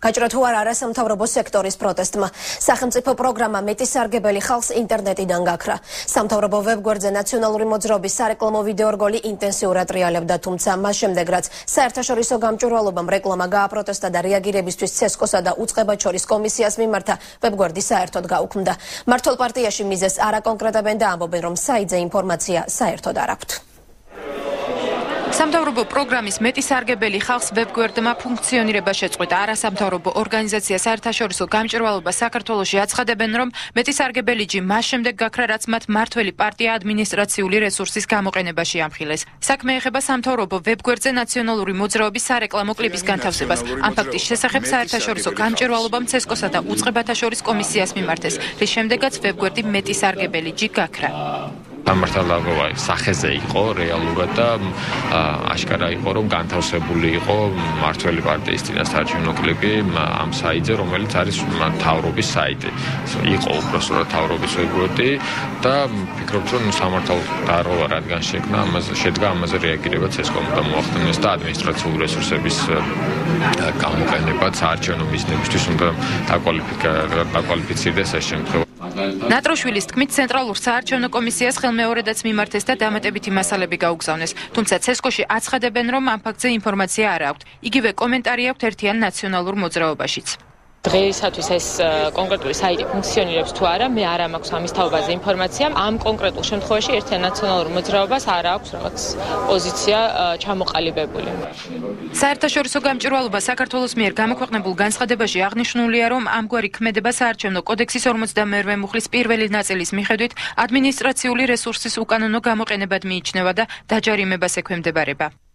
გაჭრა თუ არა არასამთავრობო სექტორის პროტესტმა. სახელმწიფო პროგრამა მეტი სარგებელი ხალხს ინტერნეტიდან გაქრა. სამთავრობო ვებგვერდზე ნაციონალური მოძრაობის სარეკლამო ვიდეორგოლი ინტენსიურად ტრიალებდა, თუმცა მას შემდეგ რაც საერთაშორისო გამჭვირვალობამ რეკლამა გააპროტესტა და რეაგირებისთვის ცესკოსა და უწყებად შორის კომისიას მიმართა, ვებგვერდი საერთოდ გაუქმდა. მართლ პარტიაში მიზეზს არ აკონკრეტებენ და ამბობენ, რომ საიტზე ინფორმაცია საერთოდ არ აქვთ. სამთავრობო პროგრამის მეტი სარგებელი ხალხს ვებგვერდმა ფუნქციონირება შეწყვეტა. არასამთავრობო ორგანიზაცია საერთაშორისო გამჭვირვალობა საქართველოში აცხადებენ, რომ მეტი სარგებელი ჯი მას შემდეგ გაქრა, რაც მათ მართველი პარტია ადმინისტრაციული რესურსის გამოყენებაში ამხილეს. საქმე ეხება სამთავრობო ვებგვერდზე ნაციონალური მოძრაობის სარეკლამო კლიპის განთავსებას. ამ ფაქტის შესახებ საერთაშორისო გამჭვირვალობამ ცესკოსა და უწყებათა შორის კომისიას მიმართეს, რის შემდეგაც ვებგვერდი მეტი სარგებელი ჯი გაქრა. სამართალდაბობა სახეზე იყო რეალურად და აშკარა იყო, რომ განთავსებული იყო მართველი პარტიის წინასაარჩევნო კლიპი ამ საიტზე, რომელიც არის მთავრობის საიტი. იყო უბრალოდ მთავრობის ვებგვერდი და ფიქრობთ, რომ სამართალდაბობა რადგან შედგა ამაზე რეაგირება ცესკომ და მოახდინეს და ადმინისტრაციული რესურსების გამოყენება საარჩევნო მიზნებისთვის უნდა დაკვალიფიცირდეს ეს შემთხვევა. ნატროშვილის თქმით, ცენტრალურ საარჩევნო კომისიას ხელმეორედაც მიმართეს და დამატებითი მასალები გაუგზავნეს. თუმცა ცესკოში აცხადებენ, რომ ამ ფაქტზე ინფორმაცია არ აქვთ. იგივე კომენტარი აქვთ ერთიან ნაციონალურ მოძრაობაშიც. დღეისათვის ეს კონკრეტული საიტი ფუნქციონირებს თუ არა, მე არ მაქვს ამის თაობაზე ინფორმაცია. ამ კონკრეტულ შემთხვევაში ერთიან ნაციონალურ მოძრაობას არ აქვს რაღაც პოზიცია ჩამოყალიბებული. საერთაშორისო გამჭვირვალობა საქართველოს მიერ გამოქვეყნებულ განცხადებაში აღნიშნულია, რომ ამგვარი ქმედება საარჩევნო კოდექსის 42 მუხლის პირველი ნაწილის მიხედვით ადმინისტრაციული რესურსის უკანონო გამოყენებად მიიჩნევა და დაჯარიმებას ექვემდებარება.